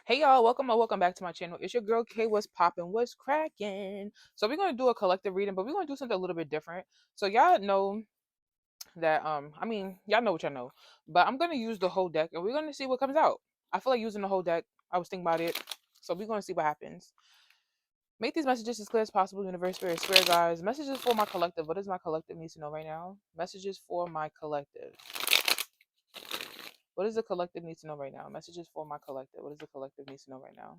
Hey y'all, welcome or welcome back to my channel. It's your girl K. What's poppin'? What's cracking? So we're gonna do a collective reading, but we're gonna do something a little bit different. So y'all know that y'all know what y'all know, but I'm gonna use the whole deck and we're gonna see what comes out. I feel like using the whole deck. I was thinking about it, so we're gonna see what happens. Make these messages as clear as possible, universe, spirit, guys. Messages for my collective. What does my collective need to know right now? Messages for my collective. What does the collective need to know right now? Messages for my collective. What does the collective need to know right now?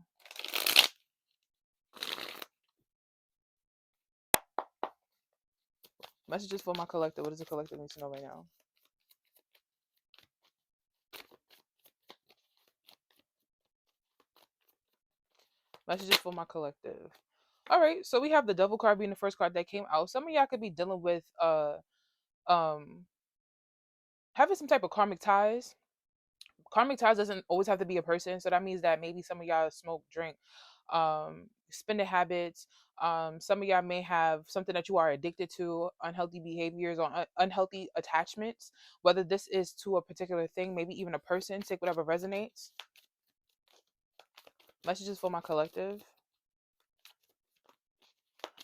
Messages for my collective. What does the collective need to know right now? Messages for my collective. All right, so we have the double card being the first card that came out. Some of y'all could be dealing with um having some type of karmic ties. Karmic ties doesn't always have to be a person, so that means that maybe some of y'all smoke, drink, spending habits. Some of y'all may have something that you are addicted to, unhealthy behaviors or unhealthy attachments. Whether this is to a particular thing, maybe even a person. Take whatever resonates. Messages for my collective.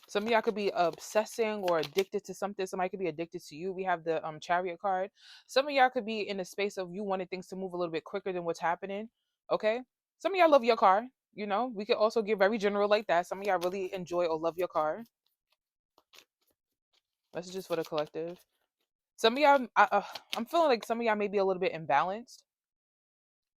Some of y'all could be obsessing or addicted to something. Somebody could be addicted to you. We have the chariot card. Some of y'all could be in the space of you wanting things to move a little bit quicker than what's happening. Okay. Some of y'all love your car. You know, we could also get very general like that. Some of y'all really enjoy or love your car. Messages for the collective. Some of y'all, I'm feeling like some of y'all may be a little bit imbalanced.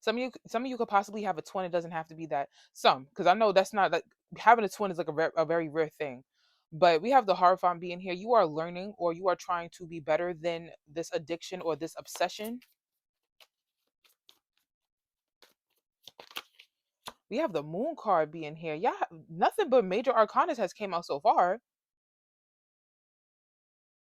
Some of you could possibly have a twin. It doesn't have to be that. Some, because I know that's not like having a twin is like a very rare thing. But we have the Hierophant being here. You are learning or you are trying to be better than this addiction or this obsession. We have the Moon card being here. Yeah, nothing but major arcanas has came out so far.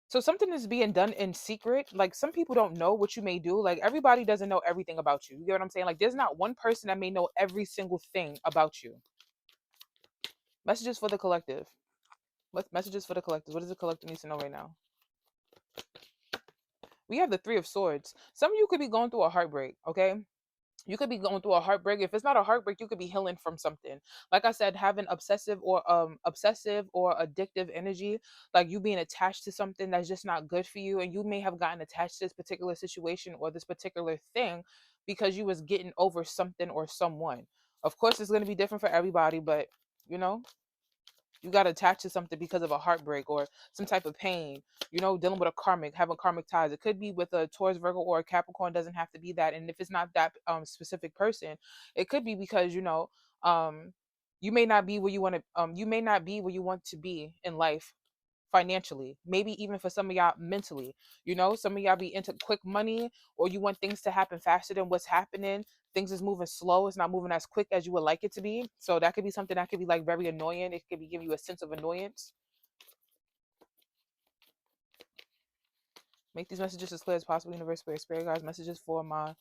So something is being done in secret. Like some people don't know what you may do. Like everybody doesn't know everything about you. You get what I'm saying? Like there's not one person that may know every single thing about you. Messages for the collective. What messages for the collective? What does the collective need to know right now? We have the Three of Swords. Some of you could be going through a heartbreak, okay? You could be going through a heartbreak. If it's not a heartbreak, you could be healing from something. Like I said, having obsessive or addictive energy, like you being attached to something that's just not good for you, and you may have gotten attached to this particular situation or this particular thing because you was getting over something or someone. Of course, it's going to be different for everybody, but you know, you got attached to something because of a heartbreak or some type of pain, dealing with a karmic, having karmic ties. It could be with a Taurus, Virgo, or a Capricorn. Doesn't have to be that. And if it's not that specific person, it could be because, um, you may not be where you want to, you may not be where you want to be in life financially, maybe even for some of y'all mentally. Some of y'all be into quick money or you want things to happen faster than what's happening. Things is moving slow, it's not moving as quick as you would like it to be. So that could be something that could be like very annoying. It could be giving you a sense of annoyance. Make these messages as clear as possible, universe, spirit guys. Messages for my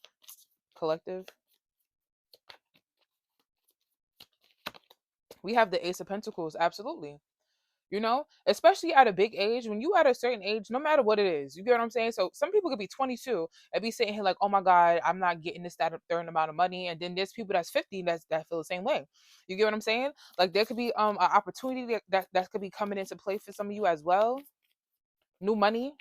collective. We have the Ace of Pentacles. Absolutely. Especially at a big age. When you at a certain age, no matter what it is, you get what I'm saying. So some people could be 22 and be sitting here like, oh my god, I'm not getting this that certain amount of money, and then there's people that's 50 that feel the same way. You get what I'm saying? Like there could be an opportunity that could be coming into play for some of you as well. New money.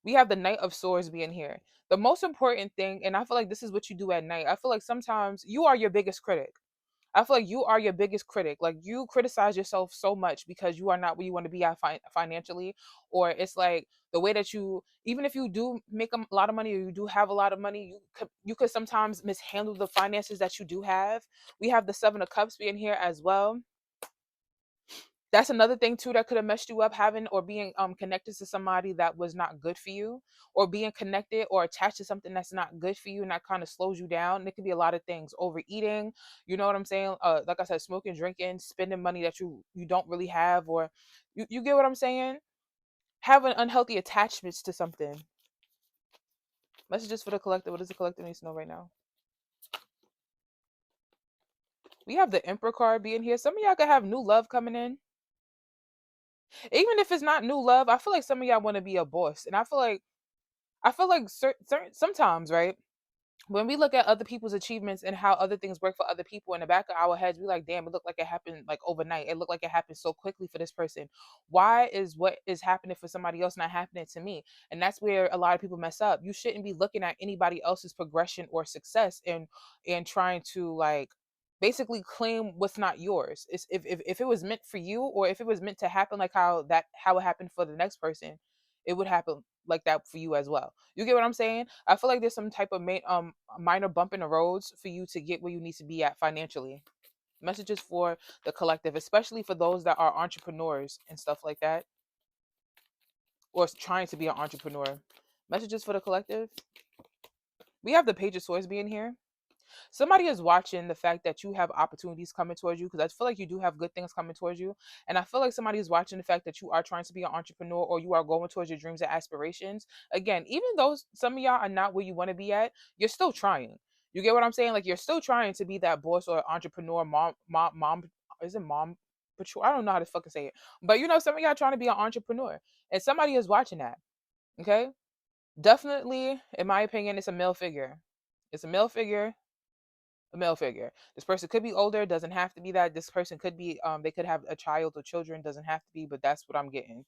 We have the Knight of Swords being here. The most important thing, and I feel like this is what you do at night. I feel like sometimes you are your biggest critic. I feel like you are your biggest critic. Like you criticize yourself so much because you are not where you want to be at financially, or it's like the way that you, even if you do make a lot of money or you do have a lot of money, you could sometimes mishandle the finances that you do have. We have the Seven of Cups being here as well. That's another thing too that could have messed you up, having or being connected to somebody that was not good for you, or being connected or attached to something that's not good for you, and that kind of slows you down. And it could be a lot of things: overeating, you know what I'm saying, like I said, smoking, drinking, spending money that you don't really have, or you get what I'm saying, having unhealthy attachments to something. Messages for the collective. What does the collective need to know right now? We have the Emperor card being here. Some of y'all could have new love coming in. Even if it's not new love, I feel like some of y'all want to be a boss, and I feel like sometimes, right? when we look at other people's achievements and how other things work for other people, in the back of our heads we like, damn, it looked like it happened like overnight, it looked like it happened so quickly for this person. Why is what is happening for somebody else not happening to me? And that's where a lot of people mess up. You shouldn't be looking at anybody else's progression or success and trying to like basically claim what's not yours. It's if it was meant for you, or if it was meant to happen like how it happened for the next person, it would happen like that for you as well. You get what I'm saying? I feel like there's some type of minor bump in the roads for you to get where you need to be at financially. Messages for the collective, especially for those that are entrepreneurs and stuff like that, or trying to be an entrepreneur. Messages for the collective. We have the Page of Swords being here. Somebody is watching the fact that you have opportunities coming towards you, because I feel like you do have good things coming towards you. And I feel like somebody is watching the fact that you are trying to be an entrepreneur, or you are going towards your dreams and aspirations. Again, even though some of y'all are not where you want to be at, you're still trying. You get what I'm saying? Like, you're still trying to be that boss or entrepreneur, mom, is it mom patrol? I don't know how to fucking say it. But some of y'all trying to be an entrepreneur. And somebody is watching that. Okay? Definitely, in my opinion, it's a male figure. It's a male figure. This person could be older, doesn't have to be that. This person could be they could have a child or children, doesn't have to be, but that's what I'm getting.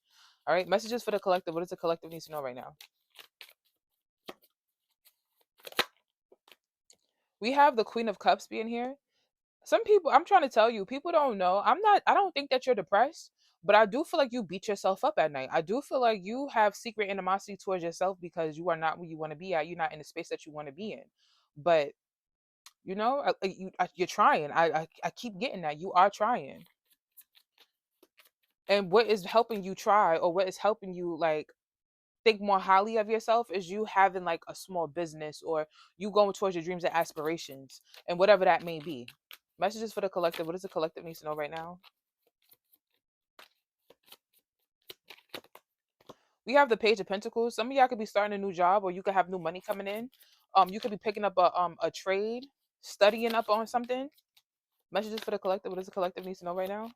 All right, messages for the collective. What does the collective needs to know right now? We have the Queen of Cups being here. Some people, I'm trying to tell you, people don't know. I don't think that you're depressed, but I do feel like you beat yourself up at night. I do feel like you have secret animosity towards yourself because you are not where you want to be at. You're not in the space that you want to be in. But you're trying. I keep getting that you are trying. And what is helping you try, or what is helping you like think more highly of yourself, is you having like a small business, or you going towards your dreams and aspirations, and whatever that may be. Messages for the collective. What does the collective need to know right now? We have the Page of Pentacles. Some of y'all could be starting a new job, or you could have new money coming in. You could be picking up a trade, studying up on something. Messages for the collective. What does the collective need to know right now?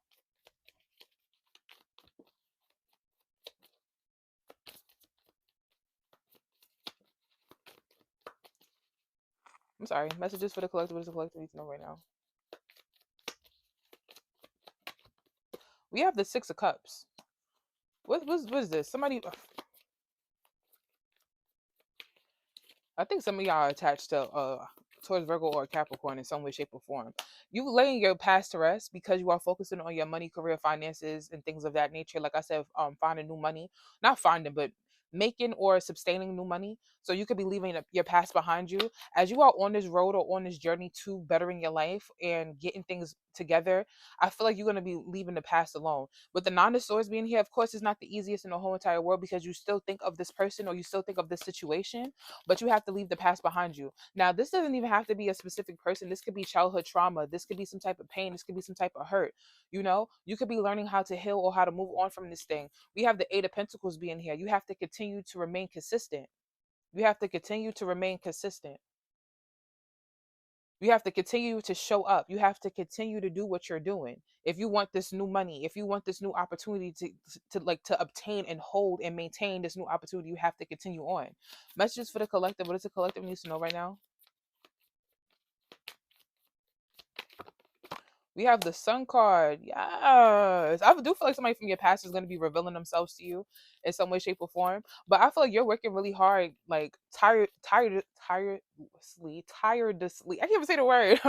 I'm sorry. Messages for the collective. What does the collective need to know right now? We have the Six of Cups. What is this? Somebody. I think some of y'all are attached to towards Virgo or Capricorn in some way, shape, or form. You laying your past to rest because you are focusing on your money, career, finances, and things of that nature. Like I said, finding new money, not finding, but making or sustaining new money. So you could be leaving your past behind you as you are on this road or on this journey to bettering your life and getting things together. I feel like you're going to be leaving the past alone. With the Nine of Swords being here, of course, it's not the easiest in the whole entire world because you still think of this person or you still think of this situation, but you have to leave the past behind you. Now, this doesn't even have to be a specific person. This could be childhood trauma. This could be some type of pain. This could be some type of hurt. You could be learning how to heal or how to move on from this thing. We have the Eight of Pentacles being here. You have to continue to remain consistent. You have to continue to remain consistent. You have to continue to show up. You have to continue to do what you're doing. If you want this new money, if you want this new opportunity to obtain and hold and maintain this new opportunity, you have to continue on. Messages for the collective. What does the collective needs to know right now? We have the Sun card. Yes. I do feel like somebody from your past is going to be revealing themselves to you in some way, shape, or form. But I feel like you're working really hard, like tirelessly. I can't even say the word.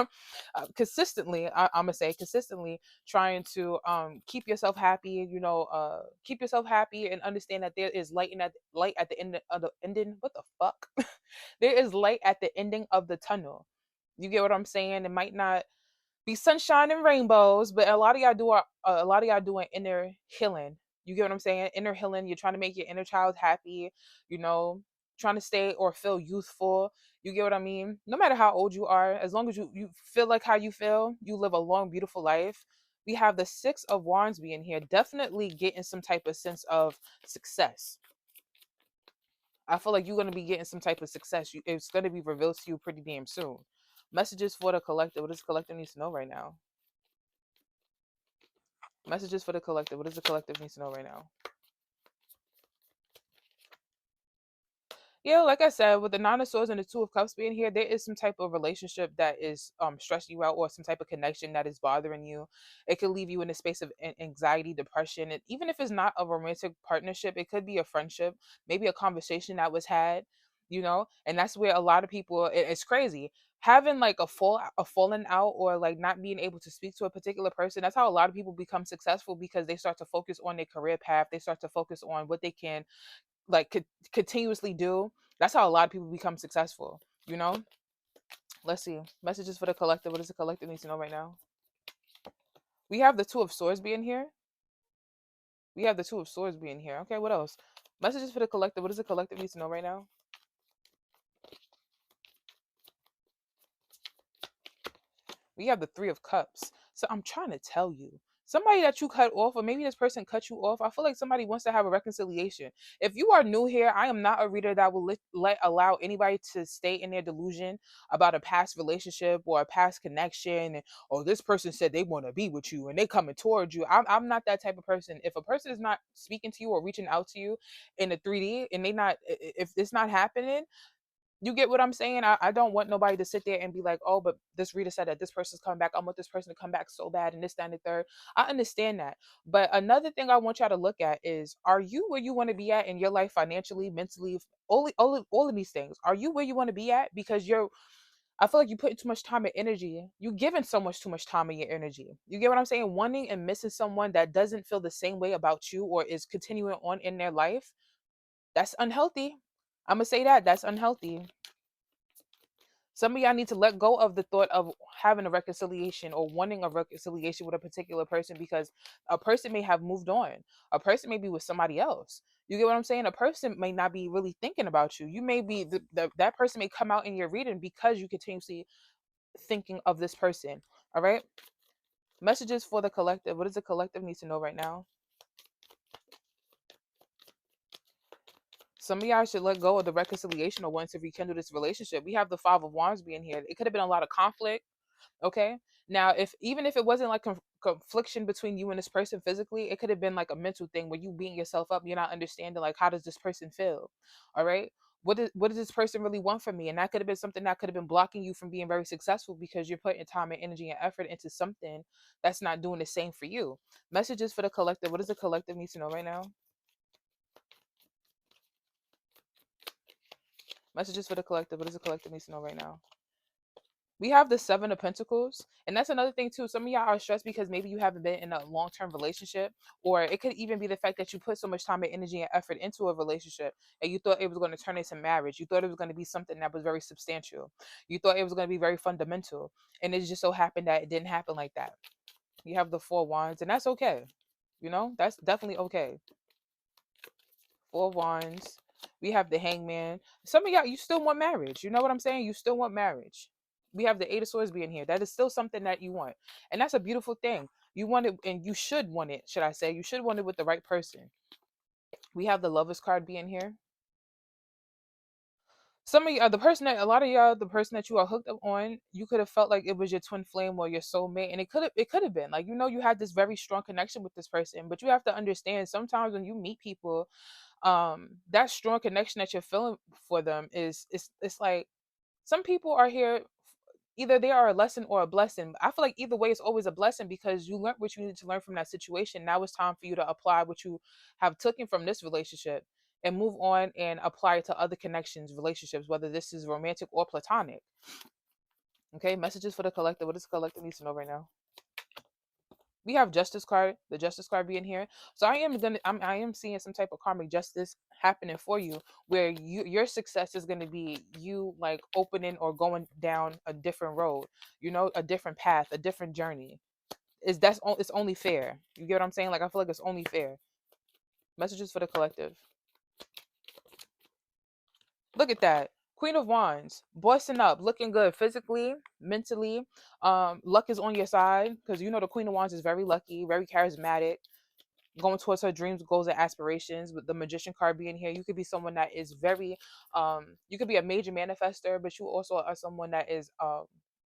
Consistently, I'm gonna say consistently trying to keep yourself happy. Keep yourself happy and understand that there is light at the end of the ending. What the fuck? There is light at the ending of the tunnel. You get what I'm saying? It might not be sunshine and rainbows, but a lot of y'all doing inner healing. You get what I'm saying? Inner healing. You're trying to make your inner child happy. You know, trying to stay or feel youthful. You get what I mean? No matter how old you are, as long as you feel like how you feel, you live a long, beautiful life. We have the Six of Wands being here. Definitely getting some type of sense of success. I feel like you're going to be getting some type of success. It's going to be revealed to you pretty damn soon. Messages for the collective. What does the collective needs to know right now? Messages for the collective. What does the collective needs to know right now? Yeah, like I said, with the Nine of Swords and the Two of Cups being here, there is some type of relationship that is stressing you out, or some type of connection that is bothering you. It could leave you in a space of anxiety, depression, and even if it's not a romantic partnership, it could be a friendship, maybe a conversation that was had, and that's where a lot of people. It's crazy having like a falling out, or like not being able to speak to a particular person. That's how a lot of people become successful, because they start to focus on their career path. They start to focus on what they can like continuously do. That's how a lot of people become successful, you know. Let's see, messages for the collective. What does the collective need to know right now? We have the Two of Swords being here. We have the Two of Swords being here. Okay, what else? Messages for the collective. What does the collective need to know right now? We have the Three of Cups. So I'm trying to tell you, somebody that you cut off, or maybe this person cut you off. I feel like somebody wants to have a reconciliation. If you are new here, I am not a reader that will let allow anybody to stay in their delusion about a past relationship or a past connection. And, oh, this person said they want to be with you and they coming towards you. I'm not that type of person. If a person is not speaking to you or reaching out to you in the 3D, and they not, if it's not happening, you get what I'm saying? I don't want nobody to sit there and be like, oh, but this reader said that this person's coming back. I want this person to come back so bad, and this, that, and the third. I understand that. But another thing I want y'all to look at is, are you where you want to be at in your life financially, mentally, all of these things? Are you where you want to be at? Because I feel like you putting too much time and energy. You giving so much too much time and your energy. You get what I'm saying? Wanting and missing someone that doesn't feel the same way about you, or is continuing on in their life. That's unhealthy. I'm gonna say that. That's unhealthy. Some of y'all need to let go of the thought of having a reconciliation or wanting a reconciliation with a particular person, because a person may have moved on. A person may be with somebody else. You get what I'm saying? A person may not be really thinking about you. You may be that person may come out in your reading because you continuously thinking of this person. All right. Messages for the collective. What does the collective need to know right now? Some of y'all should let go of the reconciliation or wanting to rekindle this relationship. We have the Five of Wands being here. It could have been a lot of conflict. Okay. Now, if even if it wasn't like confliction between you and this person physically, it could have been like a mental thing where you beating yourself up. You're not understanding like, how does this person feel? All right. What does this person really want from me? And that could have been something that could have been blocking you from being very successful, because you're putting time and energy and effort into something that's not doing the same for you. Messages for the collective. What does the collective need to know right now? Messages for the collective. What does the collective need to know right now? We have the Seven of Pentacles, and that's another thing too. Some of y'all are stressed because maybe you haven't been in a long-term relationship, or it could even be the fact that you put so much time and energy and effort into a relationship, and you thought it was going to turn into marriage. You thought it was going to be something that was very substantial. You thought it was going to be very fundamental, and it just so happened that it didn't happen like that. You have the Four Wands, and that's okay. That's definitely okay. Four Wands. We have the Hangman. Some of y'all, you still want marriage. You know what I'm saying? You still want marriage. We have the Eight of Swords being here. That is still something that you want. And that's a beautiful thing. You want it, and you should want it, should I say. You should want it with the right person. We have the Lovers card being here. Some of y'all, a lot of y'all, the person that you are hooked up on, you could have felt like it was your twin flame or your soulmate, and it could have been like, you had this very strong connection with this person. But you have to understand, sometimes when you meet people, that strong connection that you're feeling for them is it's like, some people are here, either they are a lesson or a blessing. I feel like either way it's always a blessing, because you learned what you need to learn from that situation. Now it's time for you to apply what you have taken from this relationship, and move on and apply it to other connections, relationships, whether this is romantic or platonic. Okay, messages for the collective. What does the collective needs to know right now? We have Justice card, the Justice card being here. So I am seeing some type of karmic justice happening for you, where your success is going to be you like opening or going down a different road, a different path, a different journey. It's only fair. You get what I'm saying? Like, I feel like it's only fair. Messages for the collective. Look at that. Queen of Wands, bossing up, looking good physically, mentally. Luck is on your side, because the Queen of Wands is very lucky, very charismatic, going towards her dreams, goals, and aspirations. With the Magician card being here, you could be someone that is very, you could be a major manifester, but you also are someone that is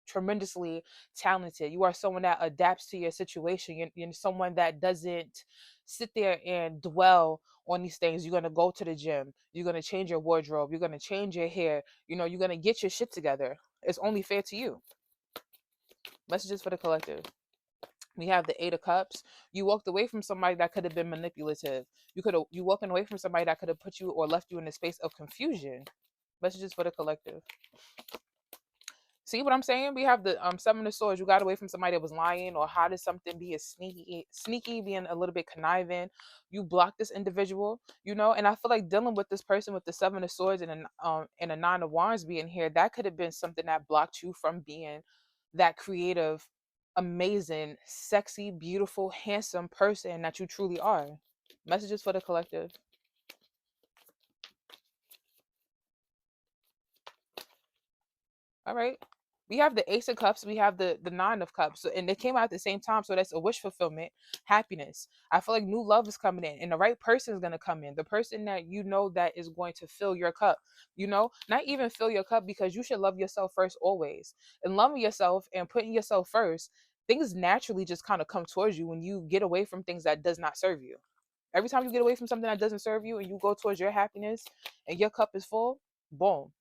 tremendously talented. You are someone that adapts to your situation. You're someone that doesn't sit there and dwell on these things. You're gonna go to the gym. You're gonna change your wardrobe. You're gonna change your hair. You're gonna get your shit together. It's only fair to you. Messages for the collective. We have the Eight of Cups. You walked away from somebody that could have been manipulative. You walking away from somebody that could have put you or left you in a space of confusion. Messages for the collective. See what I'm saying? We have the Seven of Swords. You got away from somebody that was lying or how did something be a sneaky, being a little bit conniving. You block this individual, and I feel like dealing with this person with the Seven of Swords and a Nine of Wands being here, that could have been something that blocked you from being that creative, amazing, sexy, beautiful, handsome person that you truly are. Messages for the collective. All right. We have the Ace of Cups. We have the Nine of Cups, and they came out at the same time. So that's a wish fulfillment, happiness. I feel like new love is coming in, and the right person is gonna come in. The person that you know that is going to fill your cup. Not even fill your cup, because you should love yourself first always. And loving yourself and putting yourself first, things naturally just kind of come towards you when you get away from things that does not serve you. Every time you get away from something that doesn't serve you and you go towards your happiness and your cup is full, boom,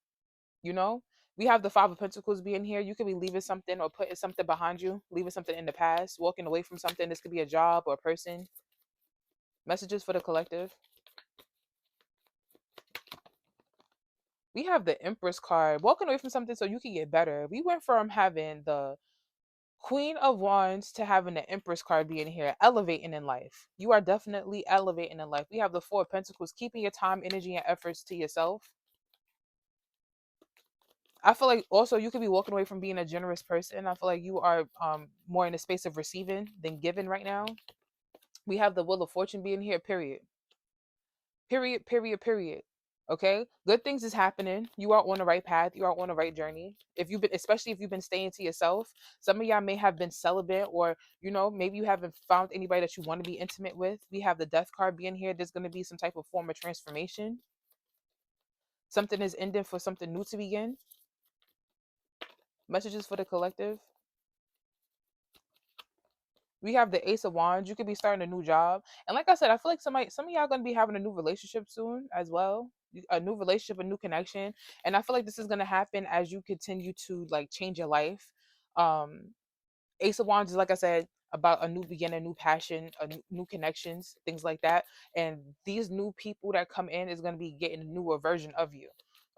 you know we have the Five of Pentacles being here. You could be leaving something or putting something behind you, leaving something in the past, walking away from something. This could be a job or a person. Messages for the collective. We have the Empress card, walking away from something so you can get better. We went from having the Queen of Wands to having the Empress card being here, elevating in life. You are definitely elevating in life. We have the Four of Pentacles, keeping your time, energy, and efforts to yourself. I feel like also you could be walking away from being a generous person. I feel like you are more in the space of receiving than giving right now. We have the Wheel of Fortune being here, period. Period, period, period. Okay? Good things is happening. You are on the right path. You are on the right journey. Especially if you've been staying to yourself, some of y'all may have been celibate, or, maybe you haven't found anybody that you want to be intimate with. We have the Death card being here. There's going to be some type of form of transformation. Something is ending for something new to begin. Messages for the collective. We have the Ace of Wands. You could be starting a new job, and like I said, I feel like some of y'all gonna be having a new relationship soon as well. A new relationship, a new connection, and I feel like this is gonna happen as you continue to like change your life. Um, Ace of Wands is, like I said, about a new beginning, new passion, new connections, things like that. And these new people that come in is going to be getting a newer version of you.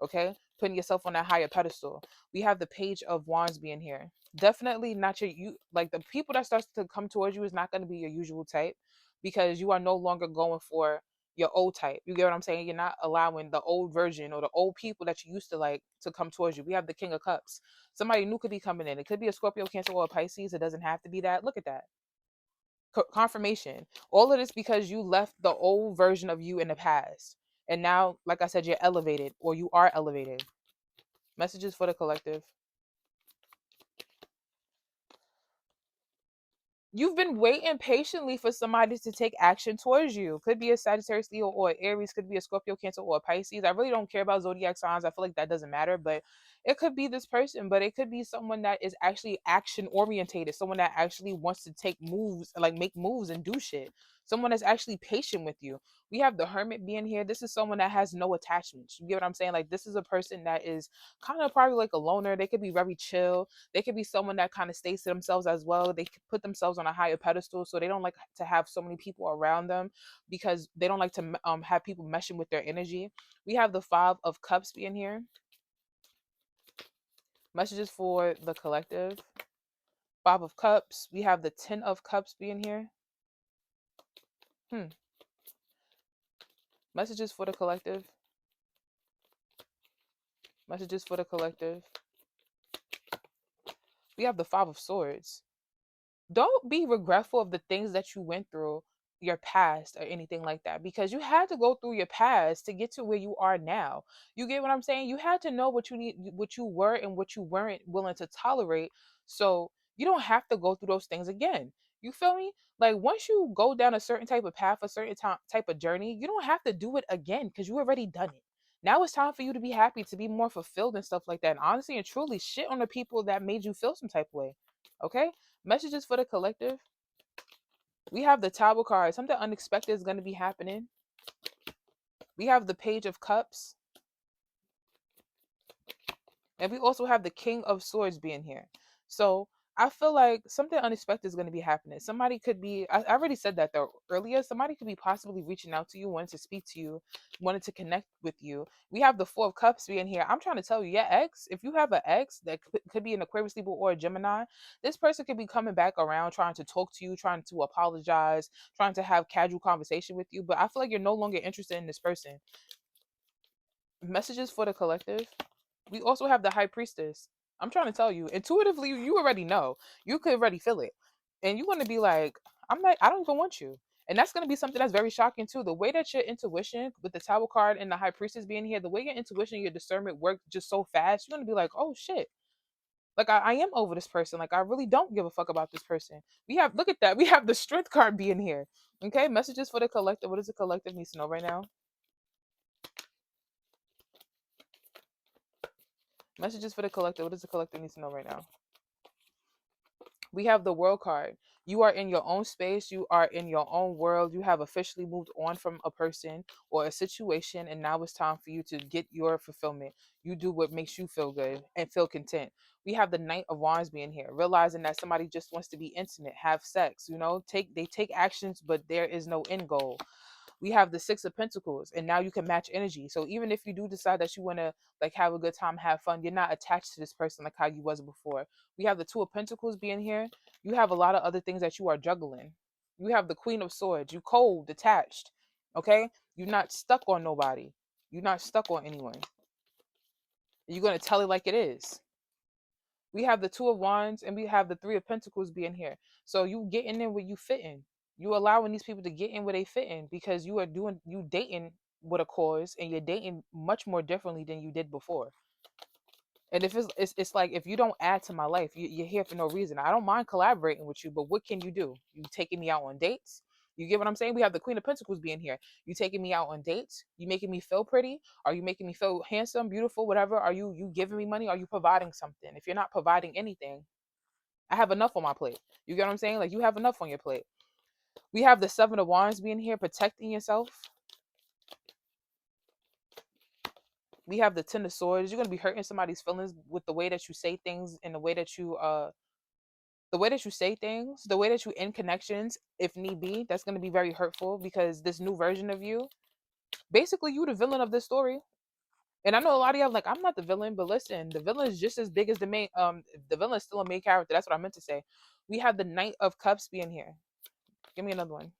Okay, putting yourself on a higher pedestal. We have the Page of Wands being here. Definitely not you like the people that starts to come towards you is not going to be your usual type, because you are no longer going for your old type. You get what I'm saying? You're not allowing the old version or the old people that you used to like to come towards you. We have the King of Cups. Somebody new could be coming in. It could be a Scorpio, Cancer, or a Pisces. It doesn't have to be that. Look at that. Confirmation. All of this because you left the old version of you in the past. And now, like I said, you're elevated, or you are elevated. Messages for the collective. You've been waiting patiently for somebody to take action towards you. Could be a Sagittarius, Leo, or Aries. Could be a Scorpio, Cancer, or a Pisces. I really don't care about zodiac signs. I feel like that doesn't matter. But it could be this person. But it could be someone that is actually action orientated. Someone that actually wants to take moves, like make moves and do shit. Someone that's actually patient with you. We have the Hermit being here. This is someone that has no attachments. You get what I'm saying? Like, this is a person that is kind of probably like a loner. They could be very chill. They could be someone that kind of stays to themselves as well. They could put themselves on a higher pedestal, so they don't like to have so many people around them, because they don't like to have people meshing with their energy. We have the Five of Cups being here. Messages for the collective. Five of Cups. We have the Ten of Cups being here. Messages for the collective. Messages for the collective. We have the Five of Swords. Don't be regretful of the things that you went through, your past or anything like that, because you had to go through your past to get to where you are now. You get what I'm saying? You had to know what you need, what you were and what you weren't willing to tolerate, so you don't have to go through those things again. You feel me? Like, once you go down a certain type of path, a certain type of journey, you don't have to do it again, because you already done it. Now it's time for you to be happy, to be more fulfilled and stuff like that, and honestly and truly shit on the people that made you feel some type of way. Okay? Messages for the collective. We have the Tower card. Something unexpected is going to be happening. We have the Page of Cups, and we also have the King of Swords being here. So I feel like something unexpected is going to be happening. Somebody could be, I already said that though earlier, somebody could be possibly reaching out to you, wanting to speak to you, wanting to connect with you. We have the Four of Cups being here. I'm trying to tell you, yeah, ex, if you have an ex that could be an Aquarius, Libra, or a Gemini, this person could be coming back around, trying to talk to you, trying to apologize, trying to have casual conversation with you. But I feel like you're no longer interested in this person. Messages for the collective. We also have the High Priestess. I'm trying to tell you, intuitively, you already know. You could already feel it. And you're going to be like, I don't even want you. And that's going to be something that's very shocking too. The way that your intuition, with the Tower card and the High Priestess being here, the way your intuition, your discernment work just so fast, you're going to be like, oh shit. Like I am over this person. Like I really don't give a fuck about this person. We have, look at that. We have the Strength card being here. Okay, messages for the collective. What does the collective need to know right now? Messages for the collective. What does the collective need to know right now? We have the World card. You are in your own space. You are in your own world. You have officially moved on from a person or a situation, and now it's time for you to get your fulfillment. You do what makes you feel good and feel content. We have the Knight of Wands being here, realizing that somebody just wants to be intimate, have sex. They take actions, but there is no end goal. We have the Six of Pentacles, and now you can match energy. So even if you do decide that you want to like have a good time, have fun, you're not attached to this person like how you was before. We have the Two of Pentacles being here. You have a lot of other things that you are juggling. You have the Queen of Swords. You cold, detached. Okay, you're not stuck on nobody. You're not stuck on anyone. You're gonna tell it like it is. We have the Two of Wands and we have the Three of Pentacles being here. So you getting in where you fit in. You allowing these people to get in where they fit in because you dating with a cause and you're dating much more differently than you did before. And if it's like if you don't add to my life, you're here for no reason. I don't mind collaborating with you, but what can you do? You taking me out on dates? You get what I'm saying? We have the Queen of Pentacles being here. You taking me out on dates? You making me feel pretty? Are you making me feel handsome, beautiful, whatever? Are you giving me money? Are you providing something? If you're not providing anything, I have enough on my plate. You get what I'm saying? Like you have enough on your plate. We have the Seven of Wands being here, protecting yourself. We have the Ten of Swords. You're gonna be hurting somebody's feelings with the way that you say things and the way that you say things, the way that you end connections, if need be, that's going to be very hurtful because this new version of you, basically, you the villain of this story. And I know a lot of y'all like, I'm not the villain, but listen, the villain is just as big as the main. The villain is still a main character. That's what I meant to say. We have the Knight of Cups being here. Give me another one.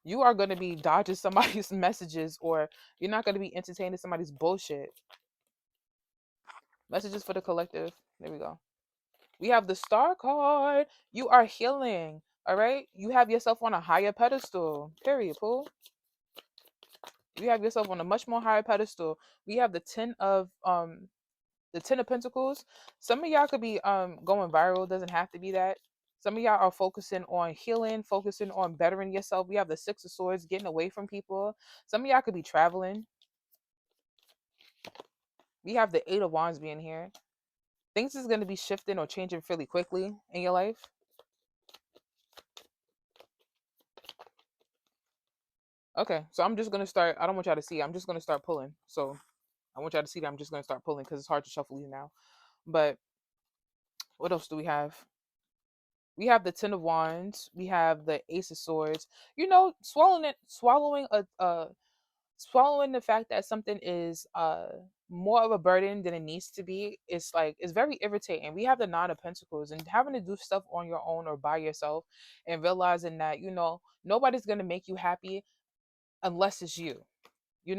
You are going to be dodging somebody's messages, or you're not going to be entertaining somebody's bullshit. Messages for the collective. There we go. We have the Star card. You are healing. All right. You have yourself on a higher pedestal. Period, Pooh. You have yourself on a much more higher pedestal. We have the Ten of Pentacles. Some of y'all could be going viral. Doesn't have to be that. Some of y'all are focusing on healing, focusing on bettering yourself. We have the Six of Swords, getting away from people. Some of y'all could be traveling. We have the Eight of Wands being here. Things is going to be shifting or changing fairly quickly in your life. Okay, so I'm just gonna start. I don't want y'all to see. I'm just gonna start pulling. So I want y'all to see that I'm just gonna start pulling because it's hard to shuffle these now. But what else do we have? We have the Ten of Wands. We have the Ace of Swords. Swallowing the fact that something is more of a burden than it needs to be. It's very irritating. We have the Nine of Pentacles and having to do stuff on your own or by yourself, and realizing that nobody's gonna make you happy unless it's you. We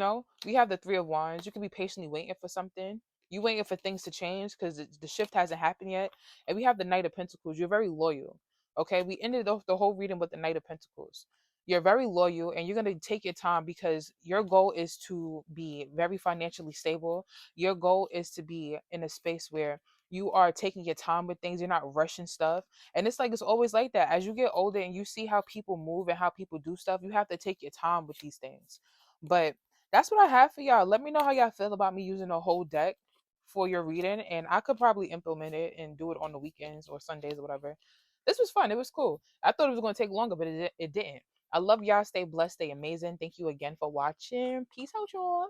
have the Three of Wands. You can be patiently waiting for something. You waiting for things to change because the shift hasn't happened yet. And we have the Knight of Pentacles. You're very loyal. Okay, we ended off the whole reading with the Knight of Pentacles. You're very loyal and you're going to take your time because your goal is to be very financially stable. Your goal is to be in a space where you are taking your time with things. You're not rushing stuff. And it's always like that. As you get older and you see how people move and how people do stuff, you have to take your time with these things. But that's what I have for y'all. Let me know how y'all feel about me using a whole deck for your reading, and I could probably implement it and do it on the weekends or Sundays or whatever. This was fun. It was cool. I thought it was going to take longer, but it didn't. I love y'all. Stay blessed, stay amazing. Thank you again for watching. Peace out, y'all.